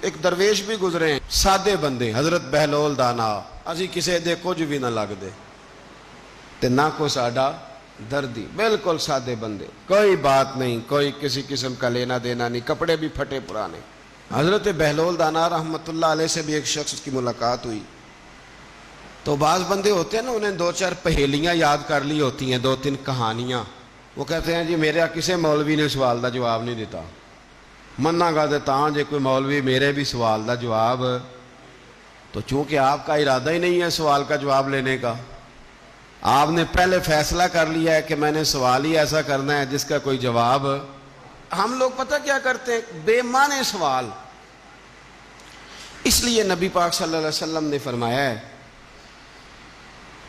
ایک درویش بھی گزرے ہیں، سادے بندے، حضرت بہلول دانا، اسی کسے دے کچھ بھی نہ لگ دے تے نہ کو ساڈا دردی، بالکل سادے بندے، کوئی بات نہیں، کوئی کسی قسم کا لینا دینا نہیں، کپڑے بھی پھٹے پرانے۔ حضرت بہلول دانا رحمت اللہ علیہ سے بھی ایک شخص کی ملاقات ہوئی، تو بعض بندے ہوتے ہیں نا، انہیں دو چار پہیلیاں یاد کر لی ہوتی ہیں، دو تین کہانیاں، وہ کہتے ہیں جی میرا کسے مولوی نے سوال دا جواب نہیں دیتا، منا گا دیتا ہوں جی کوئی مولوی میرے بھی سوال دا جواب، تو چونکہ آپ کا ارادہ ہی نہیں ہے سوال کا جواب لینے کا، آپ نے پہلے فیصلہ کر لیا ہے کہ میں نے سوال ہی ایسا کرنا ہے جس کا کوئی جواب، ہم لوگ پتہ کیا کرتے ہیں، بے معنی سوال۔ اس لیے نبی پاک صلی اللہ علیہ وسلم نے فرمایا ہے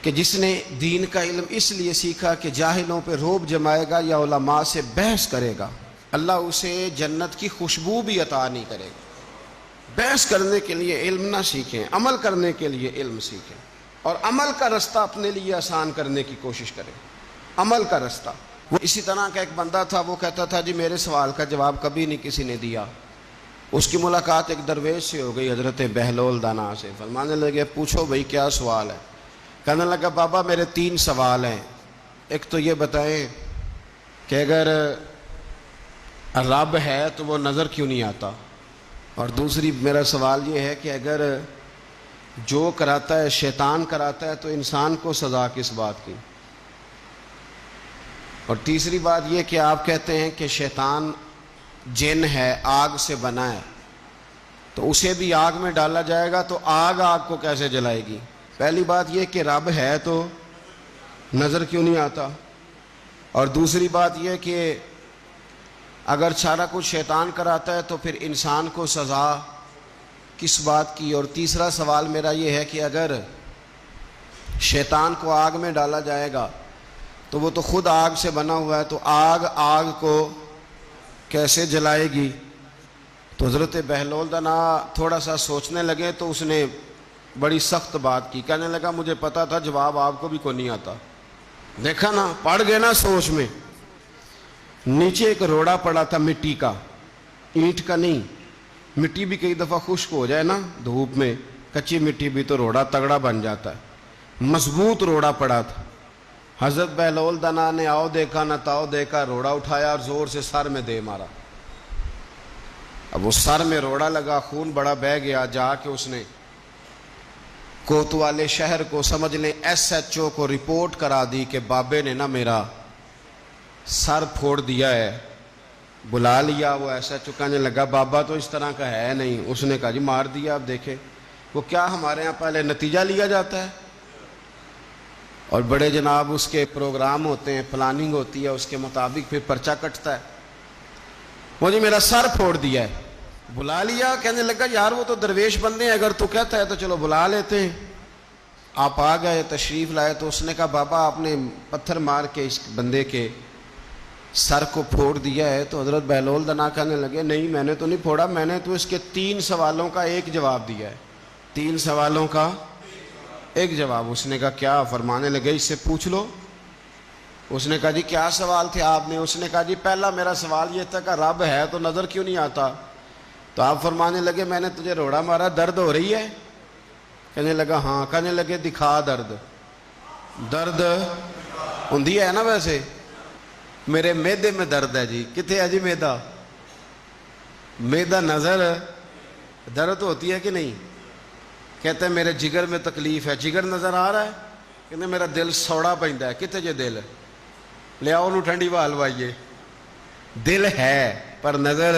کہ جس نے دین کا علم اس لیے سیکھا کہ جاہلوں پہ روب جمائے گا یا علماء سے بحث کرے گا، اللہ اسے جنت کی خوشبو بھی عطا نہیں کرے گا۔ بحث کرنے کے لیے علم نہ سیکھیں، عمل کرنے کے لیے علم سیکھیں، اور عمل کا رستہ اپنے لیے آسان کرنے کی کوشش کریں، عمل کا رستہ۔ وہ اسی طرح کا ایک بندہ تھا، وہ کہتا تھا جی میرے سوال کا جواب کبھی نہیں کسی نے دیا۔ اس کی ملاقات ایک درویش سے ہو گئی، حضرت بہلول دانا سے، فرمانے لگے پوچھو بھئی کیا سوال ہے؟ کہنے لگا بابا میرے 3 سوال ہیں، ایک تو یہ بتائیں کہ اگر رب ہے تو وہ نظر کیوں نہیں آتا، اور دوسری میرا سوال یہ ہے کہ اگر جو کراتا ہے شیطان کراتا ہے تو انسان کو سزا کس بات کی، اور تیسری بات یہ کہ آپ کہتے ہیں کہ شیطان جن ہے، آگ سے بنا ہے، تو اسے بھی آگ میں ڈالا جائے گا تو آگ کو کیسے جلائے گی؟ پہلی بات یہ کہ رب ہے تو نظر کیوں نہیں آتا، اور دوسری بات یہ کہ اگر سارا کچھ شیطان کراتا ہے تو پھر انسان کو سزا کس بات کی، اور تیسرا سوال میرا یہ ہے کہ اگر شیطان کو آگ میں ڈالا جائے گا تو وہ تو خود آگ سے بنا ہوا ہے، تو آگ کو کیسے جلائے گی؟ تو حضرت بہلول دانا تھوڑا سا سوچنے لگے تو اس نے بڑی سخت بات کی، کہنے لگا مجھے پتا تھا جواب آپ کو بھی کوئی نہیں آتا، دیکھا نا پڑ گئے نا سوچ میں۔ نیچے ایک روڑا پڑا تھا مٹی کا، اینٹ کا نہیں، مٹی بھی کئی دفعہ خشک ہو جائے نا دھوپ میں، کچی مٹی بھی تو روڑا تگڑا بن جاتا ہے، مضبوط روڑا پڑا تھا۔ حضرت بہلول دانا نے آؤ دیکھا نہ تاؤ دیکھا، روڑا اٹھایا اور زور سے سر میں دے مارا، اب وہ سر میں روڑا لگا، خون بڑا بہہ گیا، جا کے اس نے کوتوالے شہر کو، سمجھ لیں SHO کو رپورٹ کرا دی کہ بابے نے نا میرا سر پھوڑ دیا ہے۔ بلا لیا، وہ SHO کہنے لگا بابا تو اس طرح کا ہے نہیں، اس نے کہا جی مار دیا، اب دیکھیں وہ کیا ہمارے ہاں پہلے نتیجہ لیا جاتا ہے، اور بڑے جناب اس کے پروگرام ہوتے ہیں، پلاننگ ہوتی ہے، اس کے مطابق پھر پرچہ کٹتا ہے۔ وہ جی میرا سر پھوڑ دیا ہے، بلا لیا، کہنے لگا یار وہ تو درویش بندے ہیں، اگر تو کہتا ہے تو چلو بلا لیتے ہیں۔ آپ آ گئے، تشریف لائے، تو اس نے کہا بابا آپ نے پتھر مار کے اس بندے کے سر کو پھوڑ دیا ہے، تو حضرت بہلول دانا کہنے لگے نہیں میں نے تو نہیں پھوڑا، میں نے تو اس کے 3 سوالوں کا ایک جواب دیا ہے، 3 سوالوں کا ایک جواب۔ اس نے کہا کیا؟ فرمانے لگے اس سے پوچھ لو۔ اس نے کہا جی کیا سوال تھے آپ نے؟ اس نے کہا جی پہلا میرا سوال یہ تھا کہ رب ہے تو نظر کیوں نہیں آتا؟ تو آپ فرمانے لگے میں نے تجھے روڑا مارا، درد ہو رہی ہے؟ کہنے لگا ہاں۔ کہنے لگے دکھا درد۔ درد ہوندی ہے نا ویسے؟ میرے میدے میں درد ہے جی۔ کتنے ہے جی میدا؟ میدا نظر درد ہوتی ہے کہ نہیں؟ کہتے ہیں میرے جگر میں تکلیف ہے، جگر نظر آ رہا ہے؟ کہتے میرا دل سوڑا پیندا ہے، کتنے جے دل؟ لے آؤ انہوں ٹھنڈی ہوا لوائیے۔ دل ہے پر نظر۔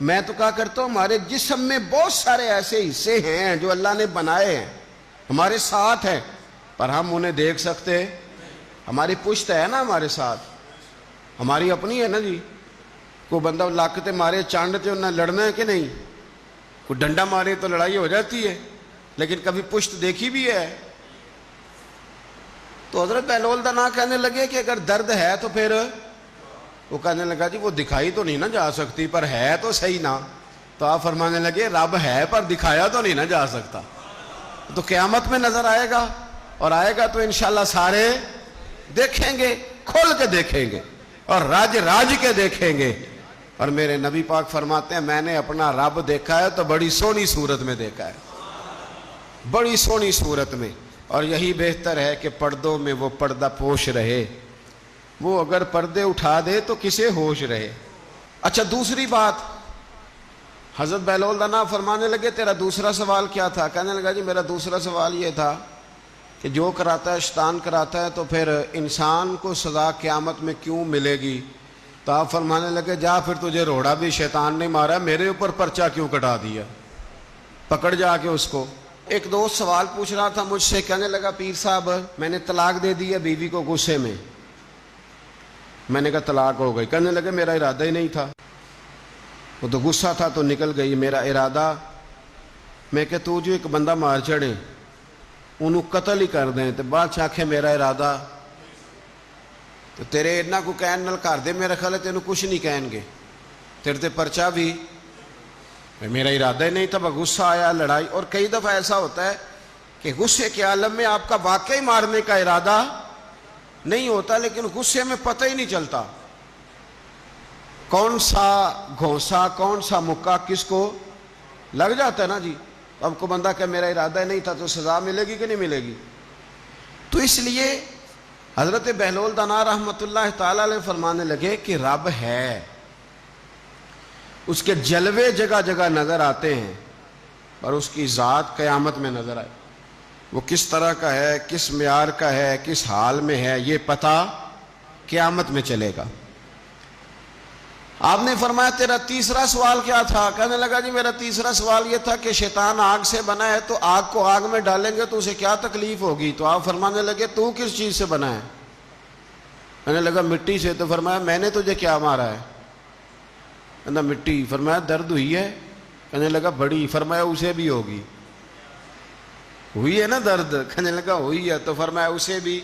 میں تو کہا کرتا ہوں ہمارے جسم میں بہت سارے ایسے حصے ہیں جو اللہ نے بنائے ہیں، ہمارے ساتھ ہیں، پر ہم انہیں دیکھ سکتے۔ ہماری پشت ہے نا ہمارے ساتھ، ہماری اپنی ہے نا جی۔ کوئی بندہ لاکتے مارے چانڈ تے انہیں لڑنا ہے کہ نہیں؟ کوئی ڈنڈا مارے تو لڑائی ہو جاتی ہے، لیکن کبھی پشت دیکھی بھی ہے؟ تو حضرت بہلول دانا کہنے لگے کہ اگر درد ہے تو پھر، وہ کہنے لگا جی وہ دکھائی تو نہیں نہ جا سکتی پر ہے تو صحیح نا۔ تو آپ فرمانے لگے رب ہے پر دکھایا تو نہیں نہ جا سکتا، تو قیامت میں نظر آئے گا، اور آئے گا تو انشاءاللہ سارے دیکھیں گے، کھول کے دیکھیں گے اور راج راج کے دیکھیں گے، اور میرے نبی پاک فرماتے ہیں میں نے اپنا رب دیکھا ہے تو بڑی سونی صورت میں دیکھا ہے، بڑی سونی صورت میں، اور یہی بہتر ہے کہ پردوں میں وہ پردہ پوش رہے، وہ اگر پردے اٹھا دے تو کسے ہوش رہے۔ اچھا دوسری بات، حضرت بہلول دانا فرمانے لگے تیرا دوسرا سوال کیا تھا؟ کہنے لگا جی میرا دوسرا سوال یہ تھا کہ جو کراتا ہے شیطان کراتا ہے تو پھر انسان کو سزا قیامت میں کیوں ملے گی؟ تو آپ فرمانے لگے جا پھر تجھے روڑا بھی شیطان نے مارا، میرے اوپر پرچہ کیوں کٹا دیا؟ پکڑ جا کے اس کو۔ ایک دوست سوال پوچھ رہا تھا مجھ سے، کہنے لگا پیر صاحب میں نے طلاق دے دی ہے بیوی کو غصے میں۔ میں نے کہا طلاق ہو گئی؟ کہنے لگے میرا ارادہ ہی نہیں تھا، وہ تو غصہ تھا تو نکل گئی، میرا ارادہ۔ میں کہ تو جو ایک بندہ مار چڑھے انہوں قتل ہی کر دیں تو بادشاہ آکھے میرا ارادہ، تو تیرے اتنا کو کہن نال کر دے، میرا خیال ہے تینوں کچھ نہیں کہیں گے، تیرے تے پرچہ بھی میرا ارادہ ہی نہیں تھا، غصہ آیا لڑائی۔ اور کئی دفعہ ایسا ہوتا ہے کہ غصے کے عالم میں آپ کا واقعی مارنے کا ارادہ نہیں ہوتا، لیکن غصے میں پتہ ہی نہیں چلتا کون سا گھونسا کون سا مکہ کس کو لگ جاتا ہے نا جی۔ اب کو بندہ کہ میرا ارادہ نہیں تھا تو سزا ملے گی کہ نہیں ملے گی؟ تو اس لیے حضرت بہلول دانا رحمۃ اللہ تعالی علیہ فرمانے لگے کہ رب ہے، اس کے جلوے جگہ جگہ نظر آتے ہیں، اور اس کی ذات قیامت میں نظر آئے، وہ کس طرح کا ہے، کس معیار کا ہے، کس حال میں ہے، یہ پتہ قیامت میں چلے گا۔ آپ نے فرمایا تیرا تیسرا سوال کیا تھا؟ کہنے لگا جی میرا تیسرا سوال یہ تھا کہ شیطان آگ سے بنا ہے تو آگ کو آگ میں ڈالیں گے تو اسے کیا تکلیف ہوگی؟ تو آپ فرمانے لگے تو کس چیز سے بنا ہے؟ کہنے لگا مٹی سے۔ تو فرمایا میں نے تجھے کیا مارا ہے؟ کہنا مٹی۔ فرمایا درد ہوئی ہے؟ کہنے لگا بڑی۔ فرمایا اسے بھی ہوگی، ہوئی ہے نا درد؟ کہنے لگا ہوئی ہے۔ تو فرمایا اسے بھی